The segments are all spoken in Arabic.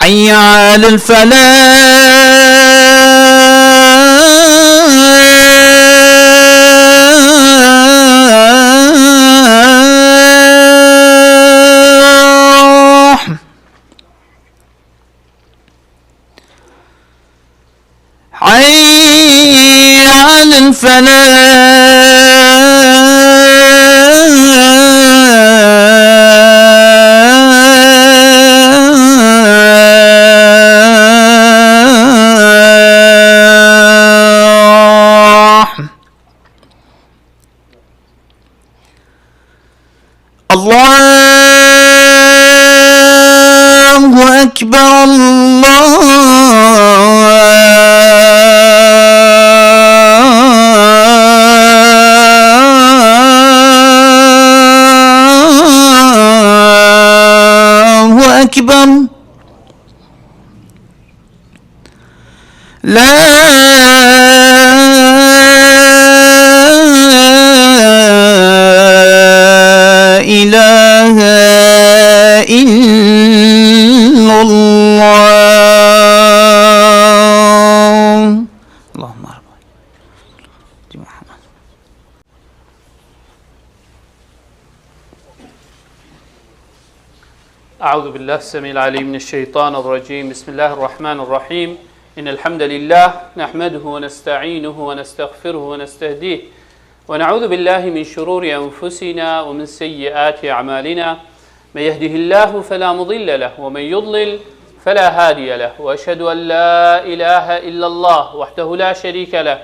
حي على الفلاح حي على الفلاح. الله أكبر الله أكبر لا إله إلا الله. اللهم رب محمد. أعوذ بالله السميع العليم من الشيطان الرجيم. بسم الله الرحمن الرحيم. إن الحمد لله نحمده ونستعينه ونستغفره ونستهديه ونعوذ بالله من شرور أنفسنا ومن سيئات أعمالنا. من يهده الله فلا مضل له ومن يضلل فلا هادي له، وأشهد أن لا إله إلا الله وحده لا شريك له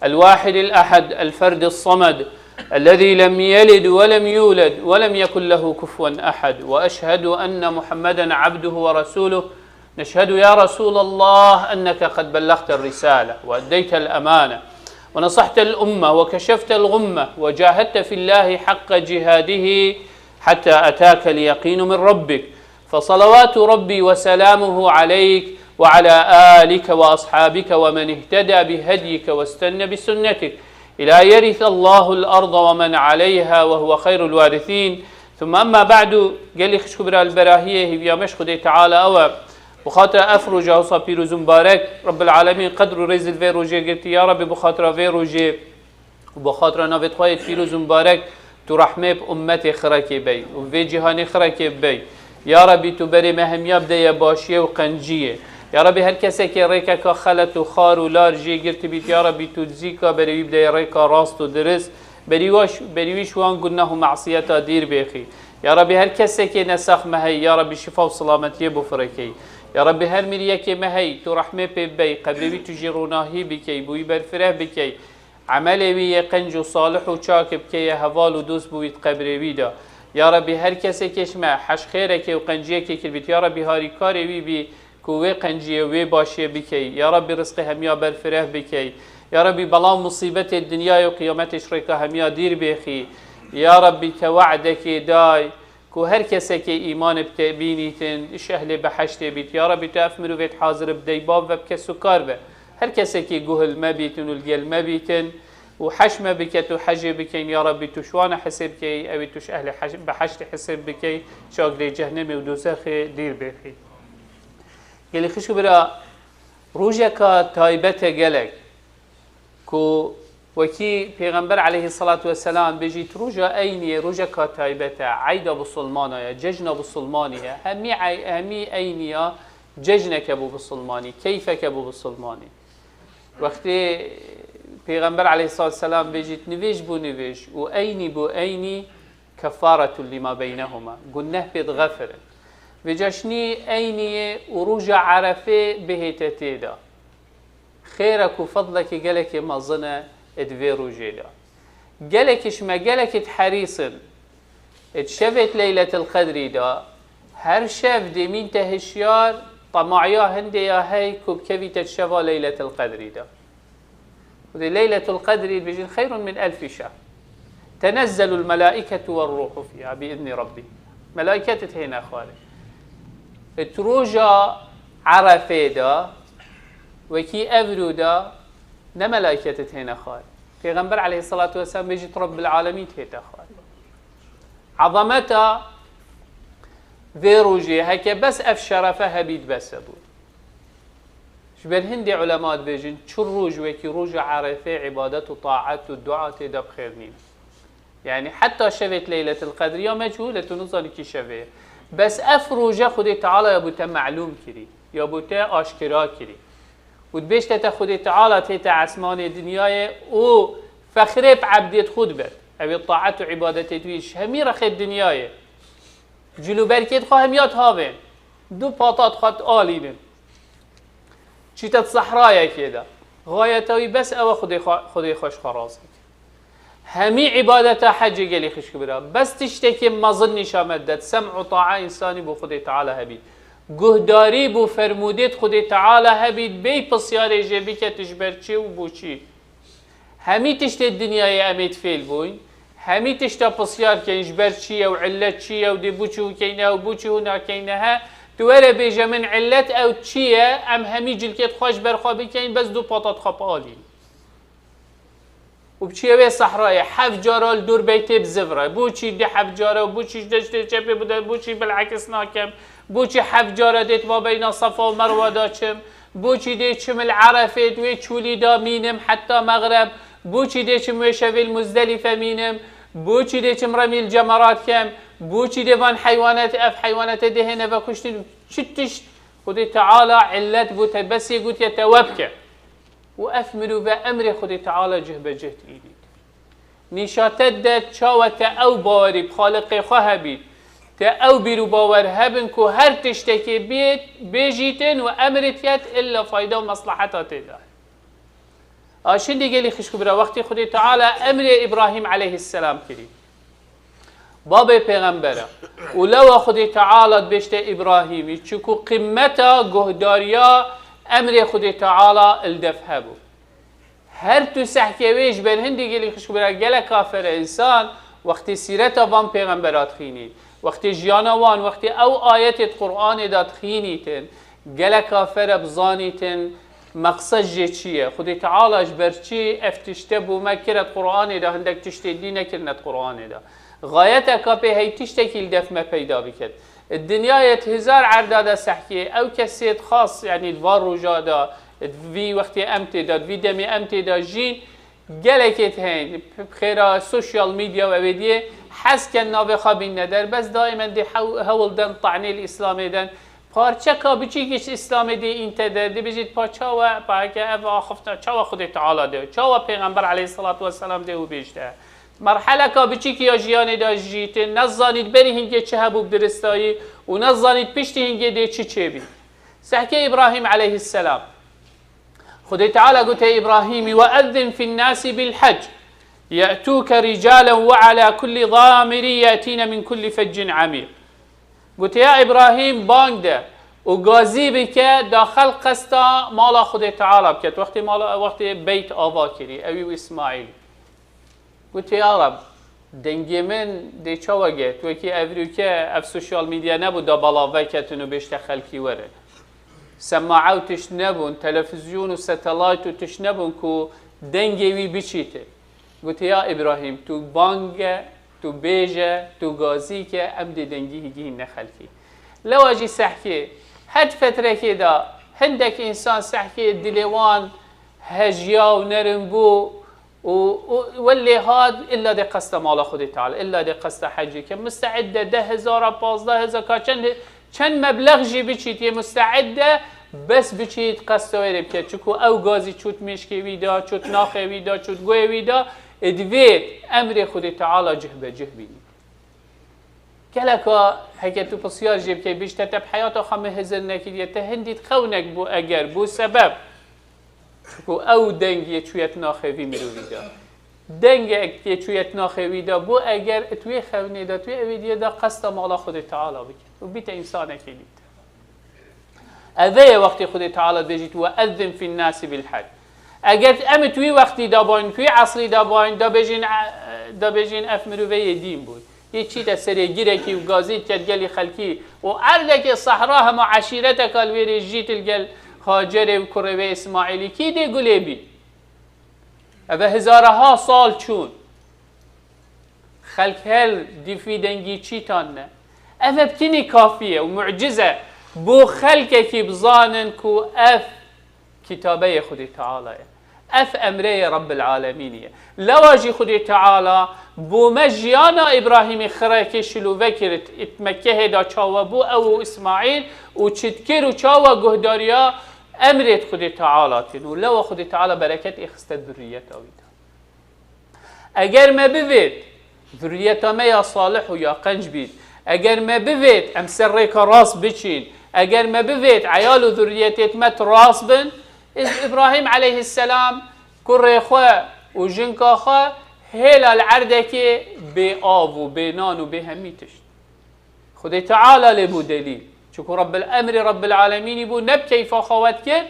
الواحد الأحد الفرد الصمد الذي لم يلد ولم يولد ولم يكن له كفوا أحد، وأشهد أن محمدا عبده ورسوله. نشهد يا رسول الله أنك قد بلغت الرسالة وأديت الأمانة ونصحت الأمة وكشفت الغمة وجاهدت في الله حق جهاده حتى أتاك اليقين من ربك، فصلوات ربي وسلامه عليك وعلى آلك وأصحابك ومن اهتدى بهديك واستنى بسنتك إلى يرث الله الأرض ومن عليها وهو خير الوارثين. ثم أما بعد، قال لي خشكبر البراهية يا مشخدي تعالى أو بخاطر أفرج أوصى بيروز مبارك رب العالمين قدر رزق في روجي قلت يا رب بخاطر في روجي وبخاطر نافت خواهد بيروز مبارك ترحمي بأمتي خركي بي وفي جهاني خركي بي يا ربي تبري مهم يبدأ باشية وقنجية يا ربي هر کسی که ریکا که خلط و خار و لار جی گرت بیت یا ربی تو زیکا بری بدای ریکا راست و درست بریویش وان گناه و معصیتا دیر بخی یا ربی هر کسی که نسخ مهی یا ربی شفا و سلامتی بفرکی یا ربی هر میریه که مهی تو رحمه پی بی قبلی تو جروناهی بکی بوی برفره بکی عمل وی قنج و صالح و چاک بکی هوال و دوست بوید قبری ویدا یا ربی هر کسی که شما حش خیره که و قنجیه که کربیت یا ربی هاری کاری وی بی کوه قنجیه وی باشیه بکی یا ربی رزق همیا برفره بکی یا ربی بلا مصیبت الدنیا و قیامتش ریکا همیا دیر بخی یا ربی توعدك دای کو هر کسی که ایمان بتبینیتن اش اهل بحشت بیت یا ربی تو افمرو ویت حاضر بدی باب و بکسو کار به هر کسی که گوهل ما بیتن و الگل ما بیتن و حشم بکت و حج بکین یا ربی تو شوان حسب کی اوی توش اهل بحشت حسب بکی شاگری جهنم و دوزخ دیر بخی گلی خشکو برا روژه که تایبت گلک کو وكي پیغمبر عليه الصلاة والسلام بيجيت روجا أينية روجا كتايبتا عيدا بصلمانيا ججنا بصلمانيا همي أينيا ججنك أبو بصلماني كيفك أبو بصلماني وقتی پیغمبر عليه الصلاة والسلام بيجيت نويش بو نويش وأيني بو أيني كفارة لما بينهما قلناه بيتغفر وجاشني أينية وروجا عرفه بهتتيدا خيرك وفضلك قالك مظنة ادفيرو جيدا قالكش ما قالك تحريصن اتشفت ليلة القدر دا هر شاف دي مين تهشيار طمعيا هندي يا هاي كوب كفي تتشفى ليلة القدر دا ودي ليلة القدر بيجي خير من 1000 شهر تنزل الملائكة والروح فيها بإذن ربي ملائكة هنا أخواني تروجا عرفه دا وكي أفرودا نملائكة هنا خال پیغمبر عليه الصلاة والسلام بيجي رب العالمين هنا خال عظمتها في روجي هكا بس اف شرفه هبيد بس ابو شبر هندي علماء بيجن شو الروج وكي روج عرفه عبادات وطاعات والدعاء تدا بخير نين يعني حتى شفت ليله القدر يا مجهوله نظن كي شفه بس اف روجه خدي تعالى يا بوتا معلوم كري يا بوتا اشكرا كري وتبيش تاخذ تعالى تيتا عسمان الدنيا و فخرب عبديت خود بر ابي الطاعات وعبادتي تويش همي رخ الدنيا جلو بركت خو هميات هاون دو باطات خط آلين چيتت صحرايا كده غايتوي بس او خدي خوش خلاص همي عبادته حج قالي خش كبرى بس تشتكي ما ظني شامدت سمع وطاعه انساني بو خدي تعالى هبي گهداری بو فرمودت خدای تعالی هبید بی پسیار جبی که تشبرچی و بوچی همی تشت دنیای امید فیل بوین همی تشت پسیار که جبرچی و علت چیه و دی بوچی و کینه و بوچی و ناکینه ها دوره بیجه من علت او چیه ام همی جلکت خوش برخوابی کین بس دو پاطات خواب آلین و بچیه به صحرای حف جارال دور بیتی بزفره بوچی دی حف جاره و بوچی دشت چپی بوده بوچی بالعکس ناکم بوچی حف جاره دیت ما بین صفا و مروه دا چم بوچی دی چم العرفه دوی چولی دا مینم حتی مغرب بوچی دی چم وشوی المزدلفه مینم بوچی دی چم رمی الجمرات کم بوچی دی وان حیوانات اف حیوانات دهنه و کشتین چتش خدای تعالی علت بوته بس یگوت یتوبکه وأثمروا بأمر خدي تعالى جه بجهت إيديد نشاتد شاوة أو باري بخالق خهبيد تا أو بيرو باور هبن كو هر تشتكي بيت بيجيتن وأمرت يت إلا فايدة ومصلحتها تدا عشان دي قالي خشكو برا وقت خدي تعالى أمر إبراهيم عليه السلام كريم بابا پیغمبره ولو خدي تعالى بشت إبراهيمي چكو قمتا قهداريا امر خدای تعالی الدفع بو هر تو سحکویش بر هندی گلی خشک برای گل کافر انسان وقتی سیرت وان پیغمبرات خینید وقتی جیانوان وقتی او آیت قرآن داد خینیتن گل کافر بزانیتن مقصد جه چیه خدای تعالیش بر چی افتشته بو مکرت قرآن دا هندک تشته دی نکرنت قرآن دا غایت اکاپی هی تشته که الدفع ما پیدا بکد الدنيا هزار عردادة سحكي أو كسيت خاص يعني الفار رجادا في وقت أمتدا في دمي أمتدا جين جلكت هين بخير السوشيال ميديا وبديه حس كان نابي خابين ندر بس دائما دي هول دن طعني الإسلامي دن پارچه بچیکش اسلام دی انت دی بجید پارچه و باقی اف خفته چه خود تعالی ده چه پیغمبر علیه الصلاة والسلام ده و بیشتر مرحله که بچیکی یا جیانی دا جیت نزانید بری هنگه چه هبوب درستایی و نزانید پشتی هنگه ده چه بی سحکه ابراهیم علیه السلام خود تعالی قلت ابراهیمی و اذن فی الناس بالحج يأتوك رجالا وعلى كل ضامر يأتين من كل فج عميق قلت يا إبراهيم بانگ ده وقازي بك داخل قستا مالا خود تعالى بكت وقت بيت آوا كري أبي إسماعيل قلت يا رب دنگي من دي چاوا گت وكي أفريكا اف سوشيال ميديا نبو دا بلاوه كتنو بيشت خلقي وره سماعو تشنبون تلفزيون و ستلايت تشنبون كو دنگي وي بچيته قلت يا إبراهيم تو بانگ تو بیجه تو گازی که ام دیدنگی هیگی نخلکی لو اجی سحکی هد فتره که دا هندک انسان سحکی دلوان هجیا و نرنبو واللي هاد الا دي قصد مال خود تعالى الا دي قصد حجي که مستعده 10,000 15,000 کا چند مبلغ جی بچیت مستعده بس بچیت قصد ویرب که چکو او گازی چوت مشکی ویدا چوت ناخی ویدا چوت گوی ویدا ادويت امر خود تعالى جه بجه بيني كلكا حكيتو بسيار جيب كي بيش تتب حياته خمه هزر نكيد يتهنديت خونك بو اگر بو سبب بو او دنگ يتويت ناخوي مروي دا دنگ يتويت ناخوي دا بو اگر اتوي خوني دا توي اويديه دا قصد مالا خود تعالى بك وبيت انسان كيليت اذا وقت خود تعالى بيجيت واذن في الناس بالحج اگر ام توی وقتی داباین توی عصری داباین دا بجین افمروی دین بود یه چی تا سری گیره کی و گازی کد گلی خلکی و ارده که صحرا هم عشیرت کالویری جیت الگل هاجر و کروی اسماعیلی کی دی گلی بی و هزارها سال چون خلک هل دیفی دنگی چی تانه اف بتنی کافیه و معجزه بو خلقه کی بزانن کو اف کتابه خودی تعالی اف امره رب العالمینیه لواجی خودی تعالی بو مجیانا ابراهیم خراکی شلو وکرت اتمکه دا چاوا بو او اسماعیل و چتکر و چاوا گهداریا امرت خودی تعالی تنو لوا خودی تعالی برکت اخست ذریت آویدا اگر ما بوید ذریت ما یا صالح و یا قنج بید اگر ما بوید ام سر ریکا راس بچین اگر ما بوید عیال و ذریتت مت راس بن ابراهیم علیه السلام کره خواه و جنکا خواه هلا العردك بآب و بنان و بهمی تشت خدای تعالی لبو دلیل چون رب الامر رب العالمین بو نب کیفا خواهد کرد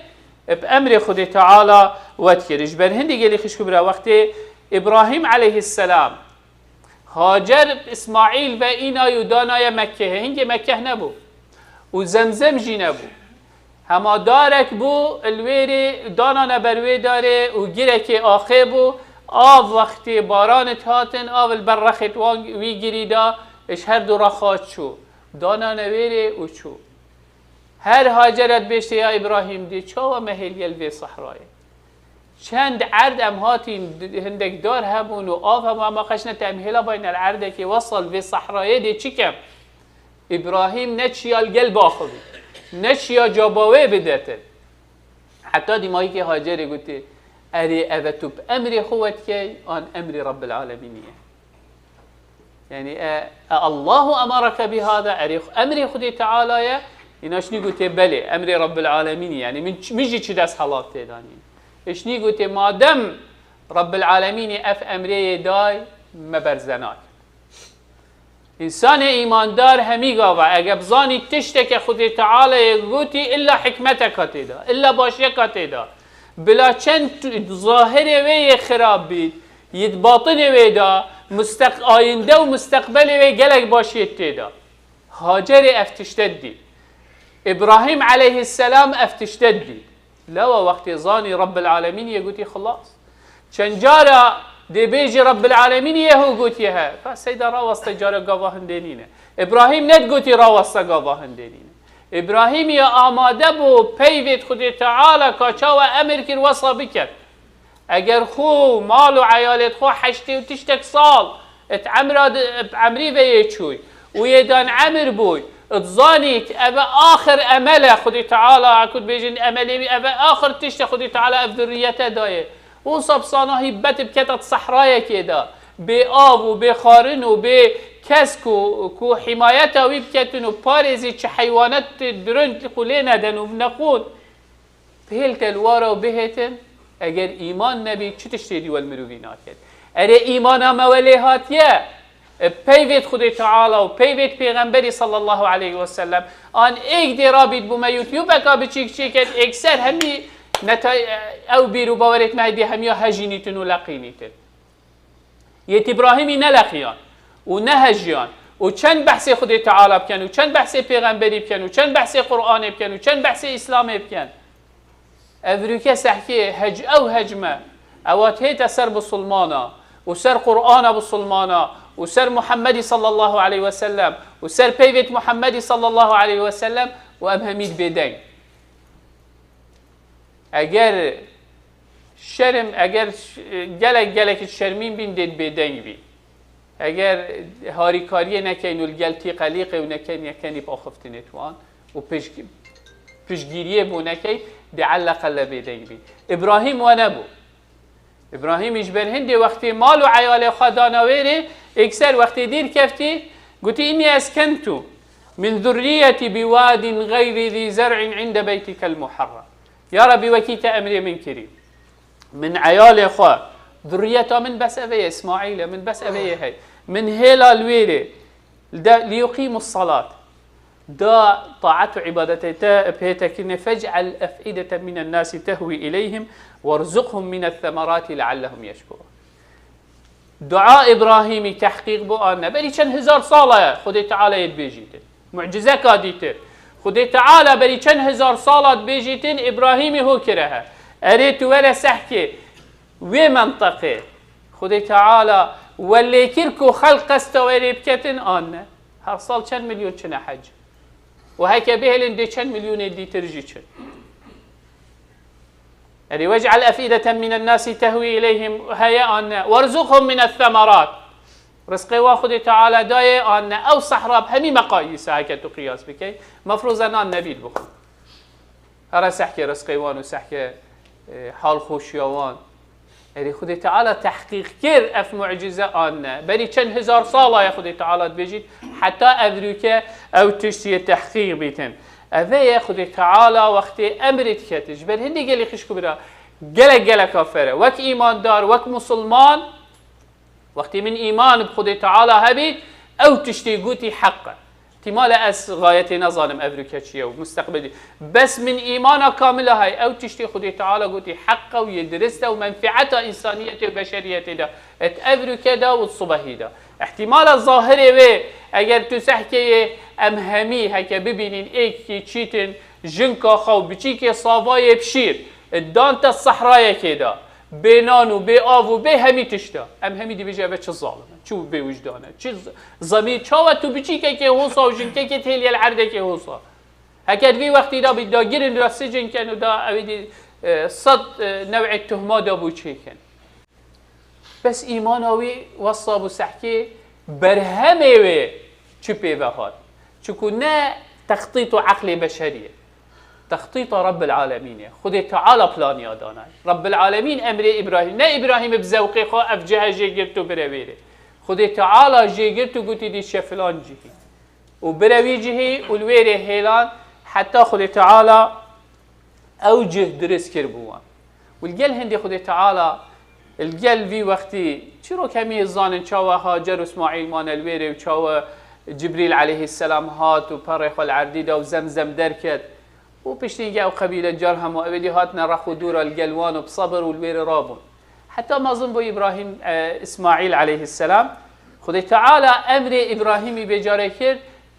بامر خدای تعالی ود کردش بر هندی گلی خشکو برا وقتی ابراهیم علیه السلام هاجر اسماعیل و اینا و دانای مکه هنگ مکه نبو و زمزم جی نبو هما دارک بو الویری دانا نبروی داره و گیرک آخه بو آب وقتی بارانت هاتن آب البرخت وی گریدا اش هر دو رخات شو دانا نویری و چو هر هاجرت بشته یا ابراهیم دی چاوا مهل یلوی صحرای چند عرد ام هاتین هندک دار هبون و آب هم اما خشنه تمهیلا باین العرده که وصل في صحرای دی چی کم ابراهیم نچیا القلب آخوی نچیا جاباوه بدته حتی دیمایی که هاجر گوته اری اوتو بامر خوت که آن امر رب العالمینیه يعني الله امرك بهذا امر خدي تعالى ایناش نیگوته بله امر رب العالمین یعنی من میجی چی دست حالات تدانی اش نیگوته مادم رب العالمین اف امره دای مبرزنات انسان ایماندار همیگا و اگه بزانی تشته که خدای تعالی گوتی الا حکمتک تدا الا باشیک تدا بلا چند ظاهر وی خراب بید ید باطن وی دا آینده و مستقبل وی گلک باشید تدا هاجر افتشتد دی ابراهیم علیه السلام افتشتد دی لو وقت ظانی رب العالمین یگوتی خلاص چنجارا دی بیجی رب العالمین یهو گوتی ها فسیدا راوست جارا گواهندینینه ابراهیم ند گوتی راوست گواهندینینه ابراهیم یا آماده بو پیوید خود تعالی کاچا و امر کر وصا بکرد اگر خو مال و عیالت خو حشتی و تشتک سال ات عمری وی چوی و یدان عمر بوی اتظانیت او آخر امل خود تعالی اکود بیجن املی او آخر تشت خود تعالی اف ذریت دایه و صبصانه بت بکتت صحرای که دا به آب و به خارن و به کسک و کو حمایت وی بکتن و پارزی چه حیوانات درند خلی ندن و نخون بهل تلوارا و بهتن اگر ایمان نبی چه تشتیدی والمروینات کرد اره ایمان هم ولی هاتیه پیوید خود تعالی و پیوید پیغمبری صلی الله علیه و سلم آن ایک دی رابید بوم یوتیوب اکا بچیک چیکت اکثر همی او بیرو باورت مهدی همیا هجینیتن و لقینیتن یت ابراهیمی نلقیان و نهجیان و چند بحث خود تعالی بکن و چند بحث پیغمبری بکن و چند بحث قرآن بکن و چند بحث اسلام بکن افریقا سحکی هج او هجمه اوات هیت سر بسلمانا و سر قرآن بسلمانا و سر محمد صلی الله علیه و سلم و سر پیوت محمد صلی الله علیه و سلم و ام همید بدنگ اگر شرم اگر گلک شرمین بین دید بدنگ بی اگر هاریکاری نکین و الگلتی قلیقه و نکین یکنی با خفتنتوان و پشگیریه بو نکی دعلق لبیدنگ بی ابراهیم و نبو ابراهیم اجبر هندی وقتی مال و عیال خدا نویره اکثر وقتی دیر کفتی گوتی اینی اسکنتو من ذریتی بواد غیر ذی زرع عند بیتک المحرم یا ربی وکیت امری من کریم من عیال خواه ذریتا من بس اوه اسماعیل من بس اوه هی من هیلا الویره لیقیم الصلاة دا طاعت و عبادته بهتكن فاجعل أفئدة من الناس تهوي إليهم وارزقهم من الثمرات لعلهم يشكرون دعاء إبراهيم تحقيق بؤنا بلي چند هزار صالة خدي تعالى يتبيجيتن معجزة كاديتر خدي تعالى بلي چند هزار صالة بيجيتن إبراهيم هو كرها أريت ولا سحكي ومنطقة خدي تعالى واللي كركو خلق استواري بكتن آنه هر سال چند میلیون چنه حج و هکا بهلن دی چند میلیون دی ترجی چن يعني واجعل أفئدة من الناس تهوي إليهم هيا أن وارزقهم من الثمرات رزق واخد تعالى داي أن أو صحراء بهمي مقاييس هكا تقياس بكي مفروض أن النبي بخو هرا سحكي رزق وان وسحكي حال خوشيوان يعني خد تعالى تحقيق كير اف معجزه آن بري چند هزار ساله يا خد تعالى بيجي حتى ادريك او تشتي تحقيق بيتن اوه خد تعالى وقت امرت كتج بل هندي قال خشكو برا قال كافره وك ايمان دار وك مسلمان وقت من ايمان بخد تعالى هبي او تشتي قوتي حقا احتمال اس غايتي نظالم افريكا شيء ومستقبلي بس من ايمانها كامله هاي او تشتي خدي تعالى قلتي حقه ويدرسته ومنفعته انسانيته وبشريته ده افريكا ده والصبحي ده احتمال الظاهري و اگر تو سحكي امهمي هكا ببينين ايكي تشيتن جنكا خو بچيكي صاواي بشير دانت الصحراء كده بينان وبآب وبهمي تشتا امهمي دي بيجي ابد الظالم شو بوجدانه چه زمین چاو تو بچی که حوصا و جن که تهلی العرده که حوصا هکر وی وقتی دا بدا گیرن دا سجن کن و دا اویدی صد نوع التهمه دا بو چه کن بس ایمان اوی وصاب و سحکی برهمه وی چه پیوهات چکو نه تخطيط عقل بشریه تخطيط رب العالمين خد تعالى بلان يادانه رب العالمين امر ابراهيم نه ابراهيم بذوقي خو افجه جيرتو برويره خد تعالى جيرتو قلتي دي شفلان جهي وبروي جهي والويره هيلان حتى خد تعالى اوجه درس كربوان والجل هندي خد تعالى الجل في وقتي چرو كمي زانن چاوا هاجر اسماعيل مان الويره وچاوا جبريل عليه السلام هات وبرخ العرديده وزمزم دركت وبشتيجي او قبيله جرهم وابدي هاتنا رخو دور الجلوان وبصبر والوير رابون حتى ما ظن بو ابراهيم اسماعيل عليه السلام خدي تعالى امر ابراهيم بجاركر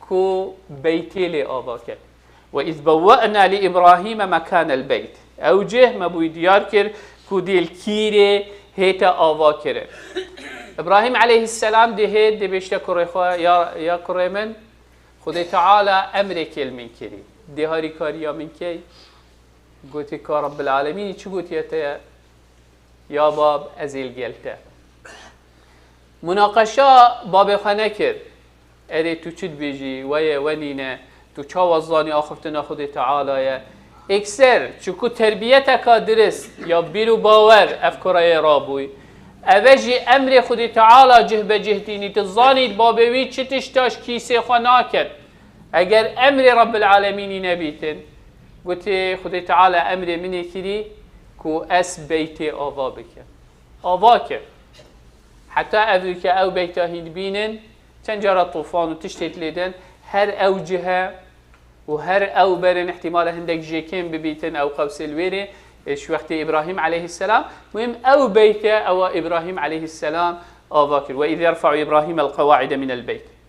كو بيتي لآباكر واذ بوأنا لابراهيم مكان البيت اوجه ما بو ديار كر كو ديل كيري هيتا آواكر ابراهيم عليه السلام دي هيت دي بيشتا كريخوا يا كريمن خدي تعالى امر كلمن كري دهاري كاريا من كي قلت كا رب العالمين شو قلت يا باب ازيل جلته مناقشه باب خانه كر اري تو چد بيجي ويا ونينه تو چا وزاني اخفتنا خد تعالى يا اكسر چكو تربيتك درس يا بيرو باور افكاري رابوي اوجي امر خد تعالى جه بجهتيني تظاني بابوي چتشتاش كيسه خناكت اگر امر رب العالمين نبيتن قلت خدي تعالى امر مني كري كو اس بيتي آوا بكن آوا كر حتى اذلك او بيتا هين بينن تنجر الطوفان وتشتت لدن هر او جهه وهر او برن احتمال هندك جيكين ببيتن او قوس الويري ايش وقت ابراهيم عليه السلام مهم او بيتا او ابراهيم عليه السلام آوا كر واذ يرفع ابراهيم القواعد من البيت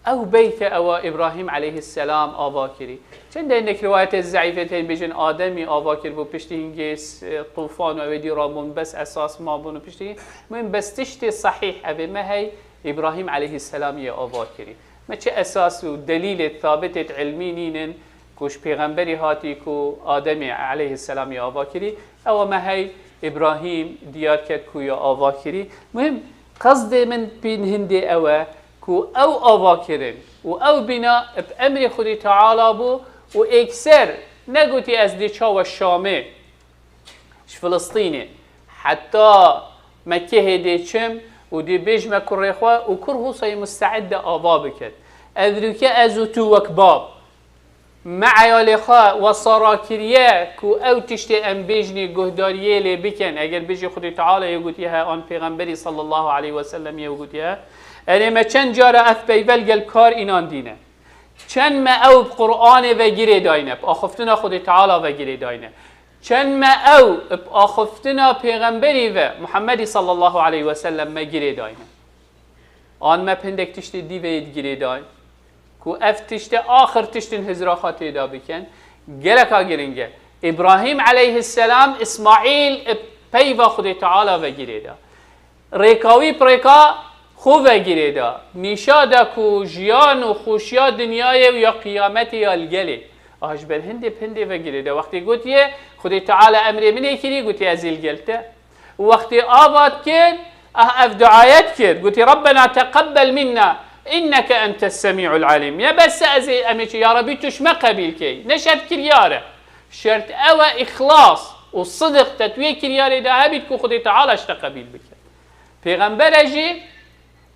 او بيت او ابراهيم عليه السلام آواكري چند انك روايات الزعيفتين بيجن آدمي آواكر بو پشتينجيس طوفان و ودي رابون بس اساس ما بون پشتين مهم بس تشتي صحيح ابي ما هي ابراهيم عليه السلام يا آواكري ما چه اساس و دليل ثابت علمي نينن كوش پیغمبري هاتي كو آدمي عليه السلام يا آواكري او ما هي ابراهيم ديار كد كو يا آواكري مهم قصد من بين هندي او آوا کرن و او بنا بأمر خودی تعالی بو و اکثر نگوتی از دیچا و شامه فلسطینی حتی مکه هدیچم و دی بیج مکر خواه و کره صای مستعد آوا بکد ادروکه ازو تو وکباب مع عیال خواه و سراکریه که او تشتی ام بیجنی گهداریه لی بکن اگر بیجی خودی تعالی یگوتی ها آن پیغمبری صلی الله علیه و سلم یگوتی ها ما چند جاره اف بیول گل کار اینان دینه چند ما او قرآن و گیره داینه آخفتنا خود تعالی و گیره داینه چند ما او آخفتنا پیغمبری و محمدی صلی الله علیه و سلم ما گیره داینه آن ما پندک تشت دیوید گیره داین کو اف تشت آخر تشتن هزراخات دا بکن گلکا گرنگه ابراهیم علیه السلام اسماعیل پیو خود تعالی و گیره دا ریکاوی پریکا خوب گیره دا نیشاده کو جیان و خوشیا دنیای و یا قیامت یا الگله آج بر هنده پنده و گیره دا وقتی گوتیه خودی تعالی امر منه کری گوتی از الگلته وقتی آباد کرد اف دعایت کرد گوتی ربنا تقبل منا انك انت السميع العليم يا بس ازي امشي يا ربي توش ما قبيل كي نشرت كرياره شرط او اخلاص والصدق تتوي كرياره ده هبيت كو خدي تعالى اشتقبيل بك پیغمبر اجي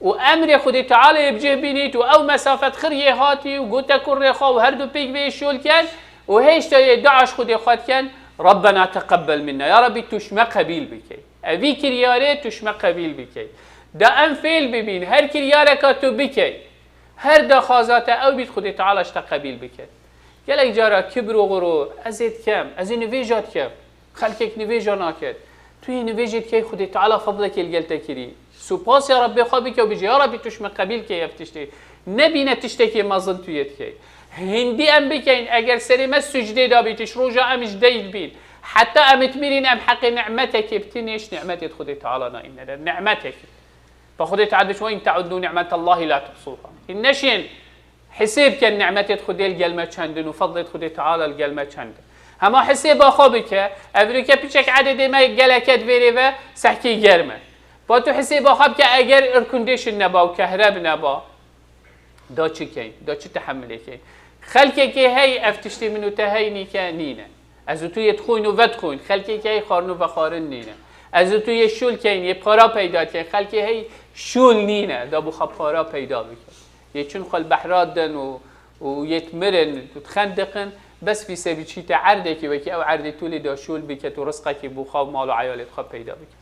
وامر خدي تعالى يبجه بينيت او مسافه خريه هاتي وقلت كر خو وهر دو بيك بيشول كان وهيش دعش خدي خات كان ربنا تقبل منا يا ربي توش ما قبيل بك ابي كرياره توش ما قبيل بك دا ام فعل ببین هر کریاره که تو بکی هر دخوازات او بید خودی تعالی اشتا قبیل بکن گلک جارا کبر و غرور ازید کم از این نویجات کم خلقك نویجا ناکد توی نویجت که خودی تعالی فضلك الگلتا کری سپاس یا ربی خوابی که و بجی یا ربی توش من قبیل که یفتشتی نبینه تشتی که مزن تویت که هندی ام بکن اگر سری ما سجده دا بیتش روجا امش دید بین حتی امت میرین ام حق نعمتك بتنش نعمتت خودی تعالی نائن نعمتك فخذي تعدش وإن تعدوا نعمة الله لا تحصوها النشين حساب كان نعمة خدي الجلمة چندن وفضل خدي تعالى الجلمة چندن هما حساب خابك أفريقيا بيشك عدد ما جلكت فيريفا سحكي جرمة باتو حساب خابك أجر إركنديشن نبا وكهرب نبا دا چي كين دا چي تحملي كين خلقك هي افتشتي منو تهيني كنينة ازو تو يدخوين وفتخوين خلقك هي خارنو وخارن نينة ازو تو یه شول کن یه پارا پیدا کن خلقی هی شول نینه دا بخوا پارا پیدا بکن یه چون خل بحرات دن و یتمرن و تخندقن بس في سبيل شيء تعرضك وكي أو عرض تولي دا شول بك ورزقك بخاو مال وعيالك خاب پیدا بك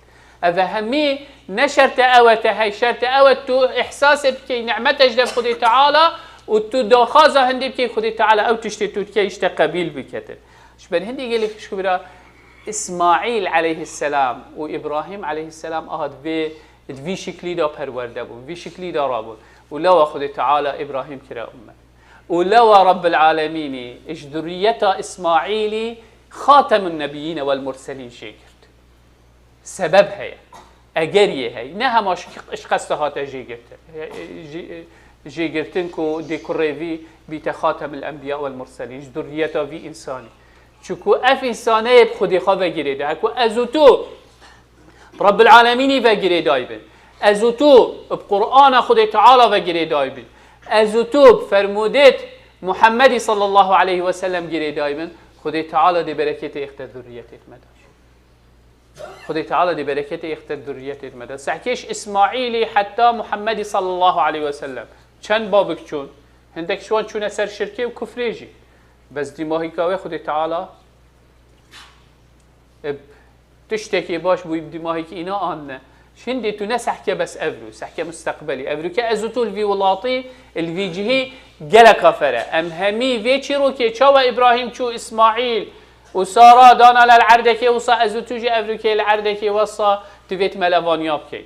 أفهمي نشرت أوت هاي شرت أوت تو إحساس بكي نعمتك دف خدي تعالى وتو داخازة هندي بكي خدي تعالى أو تشتتوت كي يشتقبيل بكتر شبان هندي قال لك شو برا إسماعيل عليه السلام وإبراهيم عليه السلام أهد في شكلي دا پرورده بون في شكلي دا رابون ولو خدي تعالى إبراهيم كرا أمه ولو رب العالمين إش ذريته إسماعيلي خاتم النبيين والمرسلين شكرت سبب هي أجريه هي نها ماش إش قصتها جيجرتن كو ديكوريفي بيت خاتم الأنبياء والمرسلين إش ذريته في إنساني شكو أف إنسانه بخدي خا وجريده هكو أزوتو رب العالمين وجريده أيبن أزوتو بقرآن خدي تعالى وجريده أيبن أزوتو فرمودت محمد صلى الله عليه وسلم جريده أيبن خدي تعالى دي بركته اختر ذريته مداش خدي تعالى دي بركته اختر ذريته مداش سحكيش إسماعيلي حتى محمد صلى الله عليه وسلم چند بابك چون هندك شوان چون أسر شركه وكفريجي بس دماغي كاوي خدي تعالى تشتكي باش بو دماغي كي إنا آنه شندي تو نسحكي بس أفرو سحكي مستقبلي أفرو كأزوتو الفي ولاطي الفي جهي جلا كفرة أم همي في تشيروكي تشاوى إبراهيم تشو إسماعيل وسارة دانا للعردكي وصا أزوتو جي أفرو كي العردكي وصا تفيت ملفانيابكي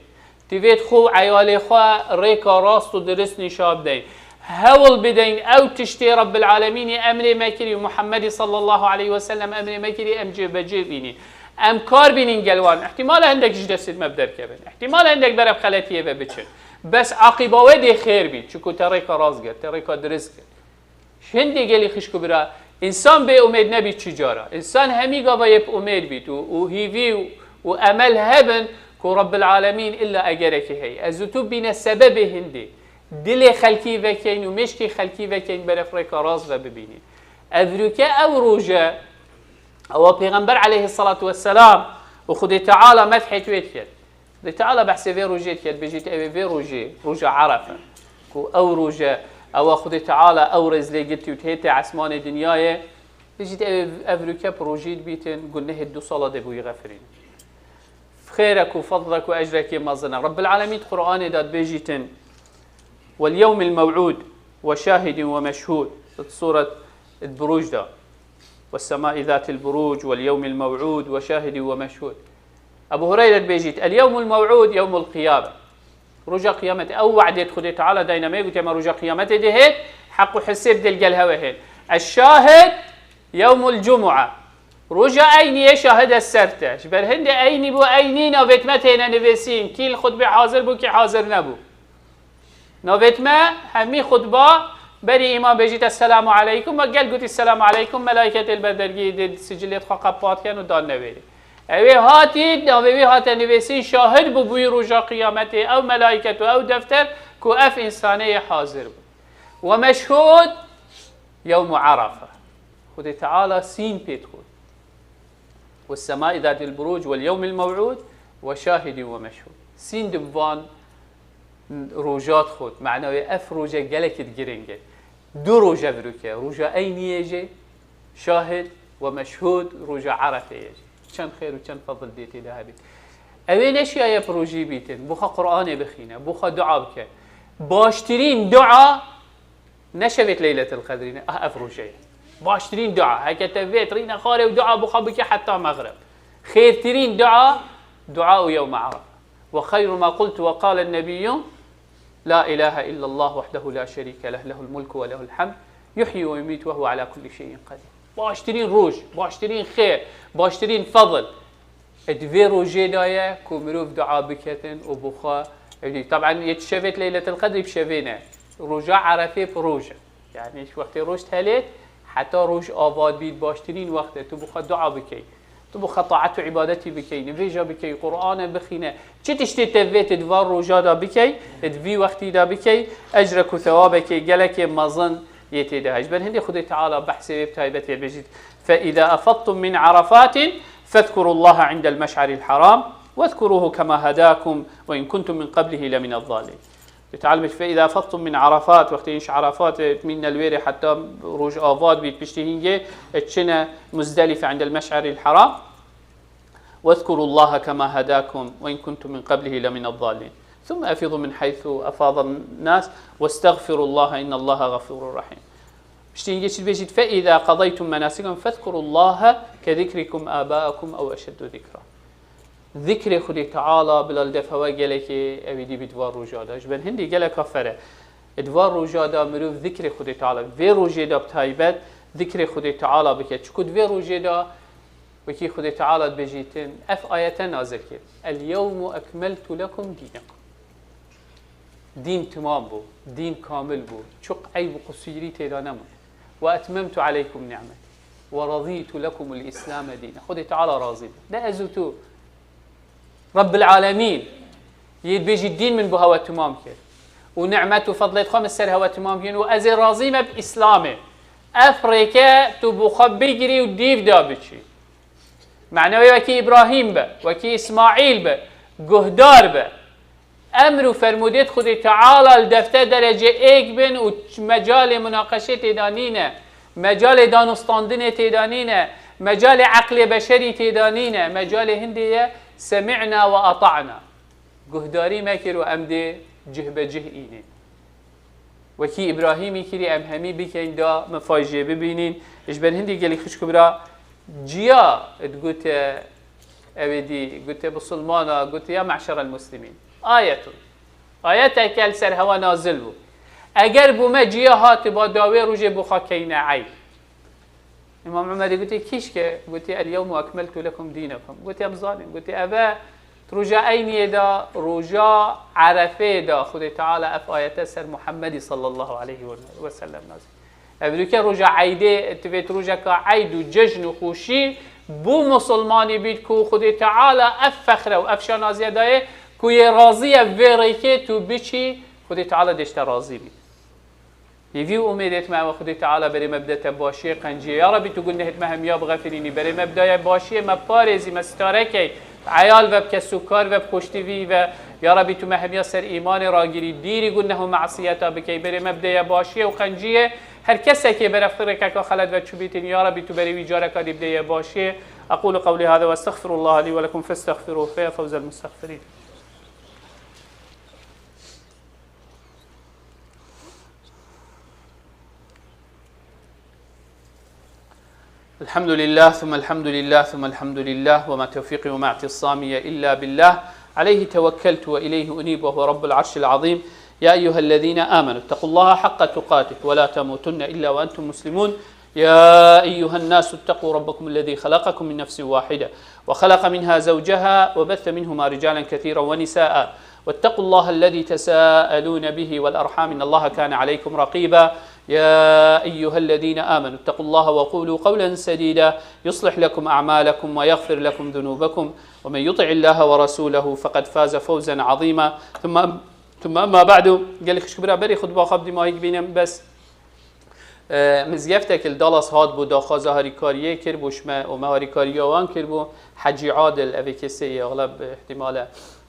تفيت خو عيالي خو ريكا راست ودرس نشاب دين هول بدين أو تشتي رب العالمين أمري مكري ومحمد صلى الله عليه وسلم أمري مكري أم جيب بجيبيني أم كار بينين جلوان احتمال عندك جدسد مبدر كبن احتمال عندك برب خلاتيه وبتشن بس عقيبة ودي خير بيت شكو تريكا رازقر تريكا درزقر شندي قالي خشكو برا إنسان بي أميد نبي تشجارة إنسان هميقا بيب أميد بيت وهيفي وأمل هبن كو رب العالمين إلا أجرك هي أزوتو بين السبب هندي دل خلقي وكين ومشكي خلقي وكين برفريكا راز وببينين أذركا أو روجا أو پیغمبر عليه الصلاة والسلام وخدي تعالى مدحي تويتكت خدي تعالى بحث في روجيتكت بجيت في روجي روجا عرفة أو روجا أو خدي تعالى أو رزلي قلت وتهيت عسمان الدنيا بجيت أفريكا بروجيت بيتن قلنا هدو صلاة دبو يغفرين خيرك وفضلك وأجرك مازنا رب العالمين القرآن داد بيجيتن واليوم الموعود وشاهد ومشهود سورة البروج دا والسماء ذات البروج واليوم الموعود وشاهد ومشهود أبو هريرة بيجيت اليوم الموعود يوم القيامة رجع قيامة أو وعدت خدي تعالى دينامي قلت ما رجع قيامة دهيت حق حسيب دل جلها الشاهد يوم الجمعة رجع أيني شاهد السرته شبر هند أيني بو أينين أو بيت متين نفسين كيل خطبة حاضر بو كي حاضر نبو نوبت ما همي خطبة بري إمام بيجيت السلام عليكم وقال قلت السلام عليكم ملائكة البدرجي سجلت خقبات كانوا دان نبيري اوی هاتید اوی هات نویسین شاهد بوی رجا قیامته او ملائکت او دفتر کو اف انسانه حاضر بود و مشهود يوم عرفه خود تعالى سين بيت خود والسماء ذات البروج واليوم الموعود وشاهد ومشهود سين دبوان روجات خود معناه اف روجا گلکت گرنگه دو روجا بروكه روجا اينيجي شاهد ومشهود روجا عرفه يجي چند خير وچند فضل ديتي ذهبي اوين اشياء بروجي بيتن بوخا قرآن بخينه بوخا دعاء بك باشترين دعاء نشفت ليلة القدر افروجي باشترين دعاء هكا تفيت رينا خاري ودعاء بوخا بك حتى مغرب خيرترين دعاء يوم عرفه وخير ما قلت وقال النبي لا إله إلا الله وحده لا شريك له له الملك وله الحمد يحيي ويميت وهو على كل شيء قدير باشترين روج باشترين خير باشترين فضل ادفي روجي دايا كومروف دعاء بكتن وبخا طبعا يتشفت ليلة القدر بشفينا رجاء عرفه بروجه يعني وقت روج تهلت حتى روج آباد بيت باشترين وقته تبخا دعاء بكي تبخا طاعت وعبادتي بكي نفيجا بكي قرآن بخينا چه تشتي تفيت ادوار روجا دا بكي ادفي وقتي دا بكي اجرك وثوابك قلك مظن يتدهج بل هندي خذي تعالى بحثي بتايبتي بجد فإذا أفضتم من عرفات فاذكروا الله عند المشعر الحرام واذكروه كما هداكم وإن كنتم من قبله لمن الضالين تعالى فإذا أفضتم من عرفات وقت إنش عرفات من الوير حتى روج آفاد بيت بشتهينجي اتشنا مزدلفة عند المشعر الحرام واذكروا الله كما هداكم وإن كنتم من قبله لمن الضالين ثم أفيضوا من حيث أفاض الناس واستغفروا الله إن الله غفور رحيم بشتهينجي بيجد فإذا قضيتم مناسكم فاذكروا الله كذكركم آباءكم أو أشد ذكرا ذكر خدي تعالى بلا الدفوا جلك أبدي بدوار رجادا جبن هندي جلك كفره ادوار رجادا مروف ذكر خدي تعالى في رجادا بتايبت ذكر خدي تعالى بك شكود في رجادا وكي خدي تعالى بجيتن اف آيات نازل كده اليوم أكملت لكم دينكم دين تمام بو دين كامل بو شق عيب قصيري تيدانم وأتممت عليكم نعمتي ورضيت لكم الإسلام دينا خدي تعالى راضي لا أزوتو رب العالمين يبيجي الدين من بهوا تمام كده ونعمته وفضله خمس سر هوا تمام كده وأزي راضيمه بإسلامه أفريكا تبو خبيجري وديف دابتشي معنوي وكي إبراهيم به وكي إسماعيل به جهدار به أمر فرموديت خدي تعالى الدفتر درجة إيك بن ومجال مناقشة تدانينه مجال دانستاندن تدانينه مجال عقل بشري تدانينه مجال هندية سمعنا وأطعنا جهداري ماكر وأمدي جه بجه إينين وكي إبراهيمي كري أمهمي بكين دا مفاجئ ببينين إجبر هندي قالي خش كبرى جيا تقولت أبدي قلت بسلمانا قلت يا معشر المسلمين آية كال سر هوا نازل بو اگر بوما جيا هات با داوي روجه بخا كينا عي امام عمر قلت كيش كه قلت اليوم اكملت لكم دينكم قلت يا مظالم قلت ابا رجاء اين دا رجاء عرفه دا خد تعالى اف آيات سر محمد صلى الله عليه وسلم نازل ابلو که رجاء عيده اتفيت رجاء كعيد وججن وخوشي بو مسلماني بيت كو خد تعالى اف فخره واف شنازيه دايه كوي راضيه ويريكي تو بيشي خد تعالى دشت راضي بي يفيو أميدت مع خدي تعالى بري مبدأ باشي قنجي يا ربي تقول نهت مهم يا بغفريني بري مبدأ باشي مبارزي مستاركي عيال وبك سكر وب خوشتوي و يا ربي تو مهم يا سر إيمان راجري ديري قلنه معصيته بكي بري مبدأ باشي وقنجي هر كسي كي برفترك كخلد وتشبيتين يا ربي تو بري ويجارك دبدأ باشي أقول قولي هذا واستغفر الله لي ولكم فاستغفروه فيا فوز المستغفرين. الحمد لله ثم الحمد لله ثم الحمد لله وما توفيقي وما اعتصامي إلا بالله عليه توكلت وإليه أنيب وهو رب العرش العظيم. يا أيها الذين آمنوا اتقوا الله حق تقاته ولا تموتن إلا وأنتم مسلمون. يا أيها الناس اتقوا ربكم الذي خلقكم من نفس واحدة وخلق منها زوجها وبث منهما رجالا كثيرا ونساء واتقوا الله الذي تساءلون به والأرحام إن الله كان عليكم رقيبا يا أيها الذين آمنوا اتقوا الله وقولوا قولا سديدا يصلح لكم أعمالكم ويغفر لكم ذنوبكم ومن يطع الله ورسوله فقد فاز فوزا عظيما ثم أما بعد قال لك شكرا بري خطبة خبدي ما هيك بينام بس مزيفتك الدالاس هاد بو داخازه هاريكاريه كر بوش ما وما هاريكاريه وان كر بو حجي عادل أبي كسي أغلب احتماله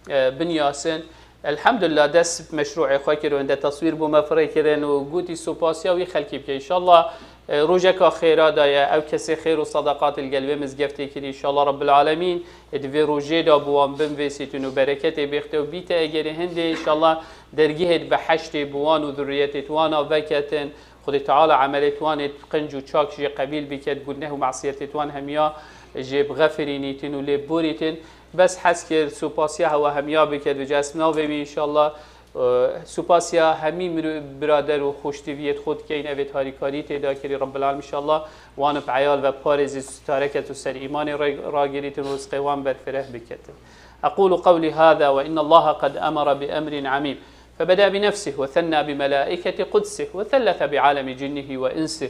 بنياسن الحمد لله دست مشروع خواهی که رو انده تصویر بو مفره کرن و گوتی سوپاسیا وی خلکی بکن انشالله روجك خيرا دايا او كسي خير وصدقات القلب مزقفتي كري ان شاء الله رب العالمين ادوي روجي دا بوان بنفيسيتون وبركتي بيختو بيتا اجري هندي ان شاء الله درجيهد بحشتي بوان وذريتي توانا وبكتن خد تعالى عملت وان قنجو تشاك جي قبيل بكت قلناه معصيتي توان هميا جيب غفرينيتن ولبوريتن بس حس كر سوباسيا هو هميا بكت وجسمنا وبي ان شاء الله سوپاسیا همین برادر و خوشتیویت خود که این اوید هاریکاری تیدا کری رب العالمین انشاءالله وان بعیال و پارزی ستارکت و سر ایمان راگریت و رزق وان برفره بکت أقول قولي هذا وإن الله قد أمر بأمر عميم فبدأ بنفسه وثنى بملائكة قدسه وثلث بعالم جنه وإنسه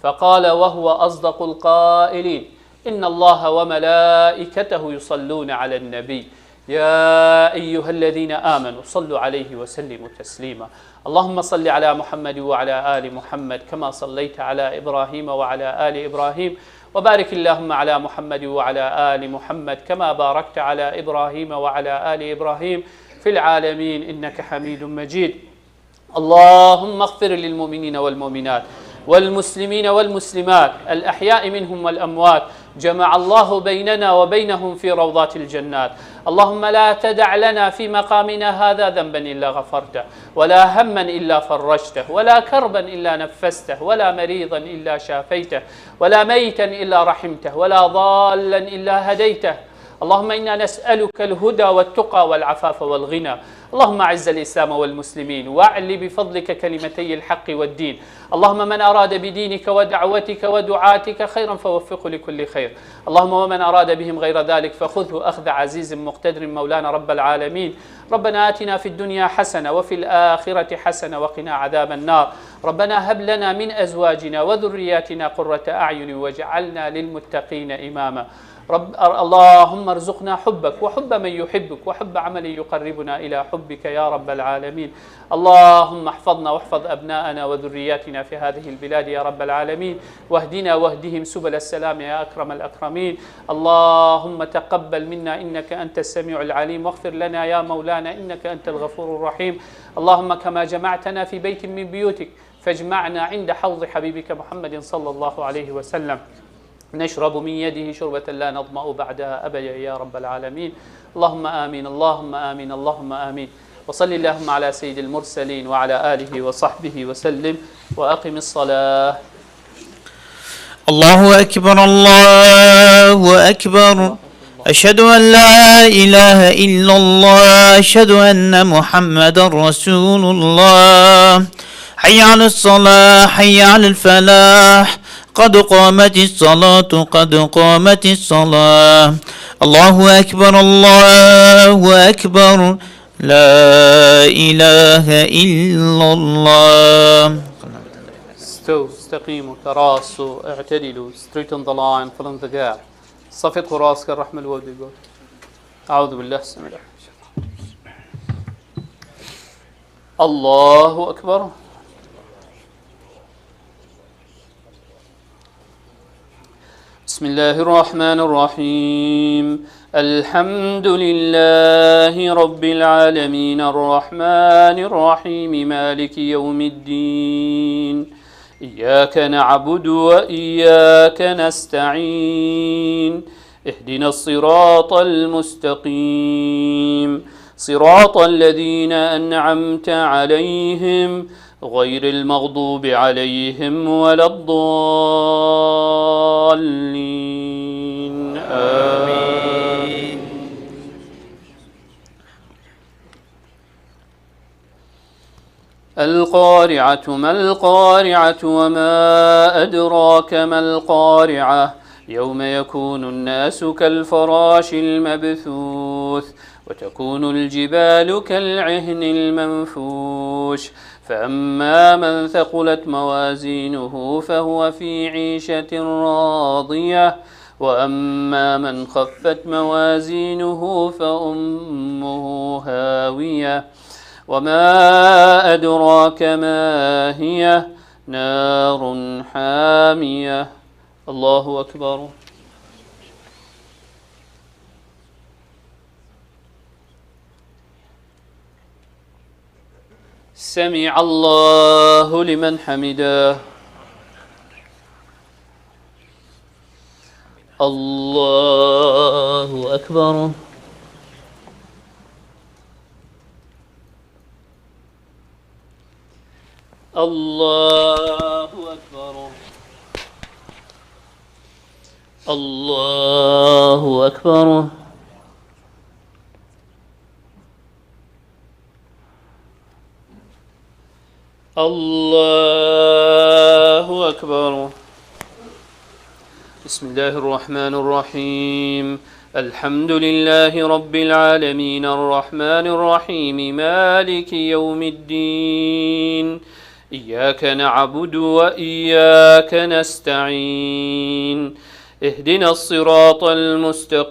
فقال وهو أصدق القائلين إن الله وملائكته يصلون على النبي يا أيها الذين آمنوا صلوا عليه وسلموا تسليما اللهم صل على محمد وعلى آل محمد كما صليت على إبراهيم وعلى آل إبراهيم وبارك اللهم على محمد وعلى آل محمد كما باركت على إبراهيم وعلى آل إبراهيم في العالمين إنك حميد مجيد اللهم اغفر للمؤمنين والمؤمنات والمسلمين والمسلمات الأحياء منهم والأموات جمع الله بيننا وبينهم في روضات الجنات اللهم لا تدع لنا في مقامنا هذا ذنبا إلا غفرته ولا هما إلا فرجته ولا كربا إلا نفسته ولا مريضا إلا شافيته ولا ميتا إلا رحمته ولا ضالا إلا هديته اللهم إنا نسألك الهدى والتقى والعفاف والغنى اللهم أعز الإسلام والمسلمين واعل بفضلك كلمتي الحق والدين اللهم من أراد بدينك ودعوتك ودعاتك خيرا فوفقه لكل خير اللهم ومن أراد بهم غير ذلك فخذه أخذ عزيز مقتدر مولانا رب العالمين ربنا آتنا في الدنيا حسنة وفي الآخرة حسنة وقنا عذاب النار ربنا هب لنا من أزواجنا وذرياتنا قرة أعين واجعلنا للمتقين إماما اللهم ارزقنا حبك وحب من يحبك وحب عمل يقربنا إلى حبك يا رب العالمين اللهم احفظنا واحفظ أبناءنا وذرياتنا في هذه البلاد يا رب العالمين واهدنا واهدهم سبل السلام يا أكرم الأكرمين اللهم تقبل منا إنك أنت السميع العليم واغفر لنا يا مولانا إنك أنت الغفور الرحيم اللهم كما جمعتنا في بيت من بيوتك فاجمعنا عند حوض حبيبك محمد صلى الله عليه وسلم نشرب من يده شربة لا نظمأ بعدها أبدا يا رب العالمين اللهم آمين اللهم آمين اللهم آمين وصل اللهم على سيد المرسلين وعلى آله وصحبه وسلم وأقم الصلاة الله أكبر الله أكبر أشهد أن لا إله إلا الله أشهد أن محمد رسول الله حي على الصلاة حي على الفلاح قد قامت الصلاة قد قامت الصلاة الله أكبر الله أكبر لا إله إلا الله استقيموا تراصوا اعتدلوا straight on the line follow the gap صفقوا راسك الرحمة الودي أعوذ بالله السميع العليم الله أكبر بسم الله الرحمن الرحيم الحمد لله رب العالمين الرحمن الرحيم مالك يوم الدين إياك نعبد وإياك نستعين اهدنا الصراط المستقيم صراط الذين أنعمت عليهم غير المغضوب عليهم ولا الضالين آمين القارعة ما القارعة وما أدراك ما القارعة يوم يكون الناس كالفراش المبثوث وتكون الجبال كالعهن المنفوش فأما من ثقلت موازينه فهو في عيشة راضية وأما من خفت موازينه فأمه هاوية وما أدراك ما هي نار حامية. الله أكبر. سمع الله لمن حمده. الله أكبر. الله أكبر. الله أكبر. الله أكبر. بسم الله الرحمن الرحيم. الحمد لله رب العالمين الرحمن الرحيم مالك يوم الدين إياك نعبد وإياك نستعين اهدنا الصراط المستقيم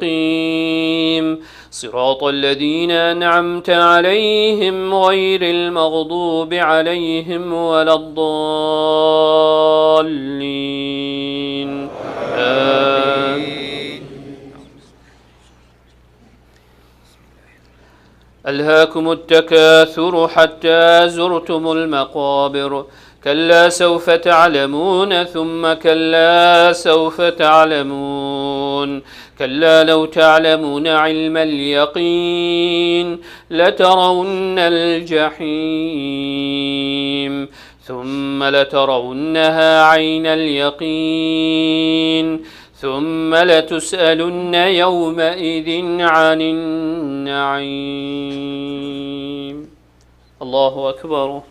صراط الذين أنعمت عليهم غير المغضوب عليهم ولا الضالين آمين. ألهاكم التكاثر حتى زرتم المقابر كلا سوف تعلمون ثم كلا سوف تعلمون كلا لو تعلمون علم اليقين لترون الجحيم ثم لترونها عين اليقين ثم لتسألن يومئذ عن النعيم. الله أكبر.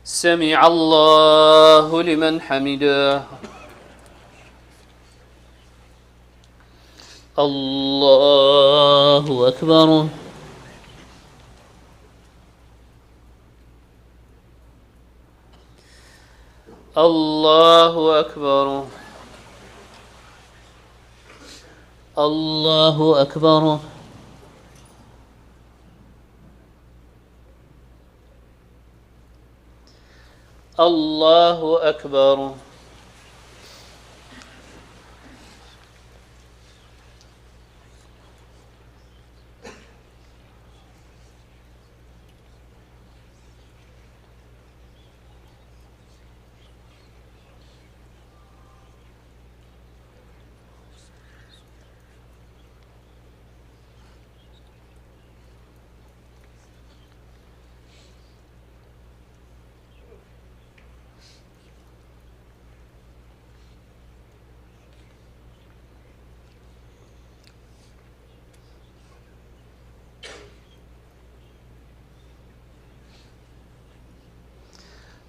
سمع الله لمن حمده. الله أكبر. الله أكبر. الله أكبر. الله أكبر.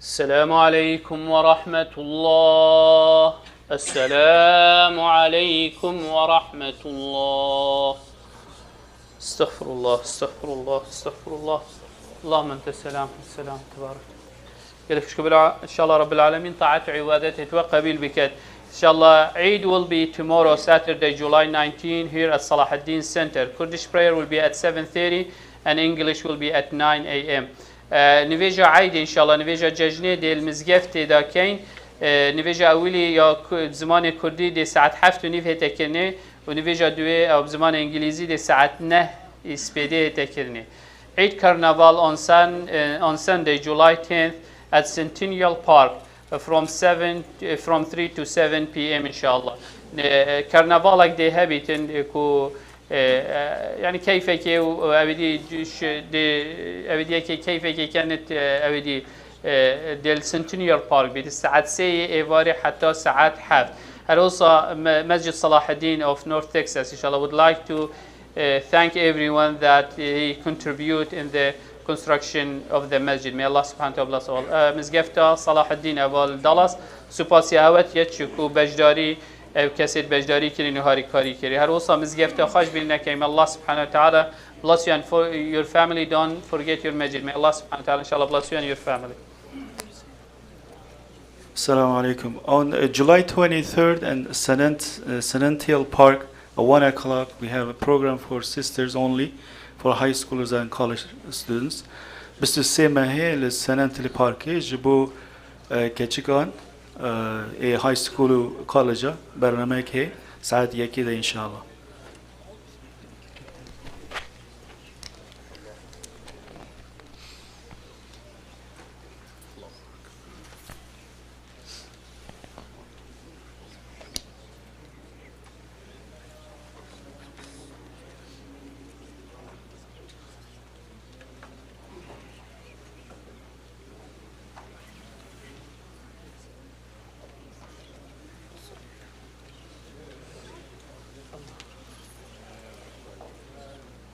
السلام عليكم ورحمة الله. السلام عليكم ورحمة الله. استغفر الله استغفر الله استغفر الله. اللهم أنت السلام السلام تبارك. قالك قبل إن شاء الله رب العالمين طاعت عبادته وقبيل بكات. إن شاء الله Eid will be tomorrow Saturday July 19 here at Salah ad-Din Center. Kurdish prayer will be at 7:30 and English will be at 9 a.m. نویجا عید انشالله نویجا ججنه دیل مزگفت دا کین نویجا اولی یا زمان کردی دی ساعت 7:30 هتکرنه و نویجا دوی او زمان انگلیزی دی ساعت 9 اسپیده هتکرنه. عید Carnival on Sunday July 10th at Centennial Park from 3 to 7 p.m. inshallah. Carnival دی هبیتن کو يعني كيفك أبدي أبدي كيفك كانت أبدي ديال سنتينيال بارك بين الساعات 6 إيفاري حتى ساعات حافظ. And also مسجد صلاح الدين of North Texas inshallah would like to thank everyone that he contribute in the construction of the masjid. May Allah subhanahu wa ta'ala bless all. مزگفتا صلاح الدین اول دالاس سپاسی هوت یه چکو بجداری کسید بجداری کری نهاری کاری کری هر وصا مزگفتا خوش بینه که Allah subhanahu wa ta'ala bless you and for your family. Don't forget your masjid. May Allah subhanahu wa ta'ala inshallah bless you and your family. Assalamu alaikum. On July 23rd and Senential Park at 1 o'clock, we have a program for sisters only, for high schoolers and college students. بس السيما هي للسننتال بارك جبو كتشكان high school college برنامج هي ساعة يكيد إن شاء الله.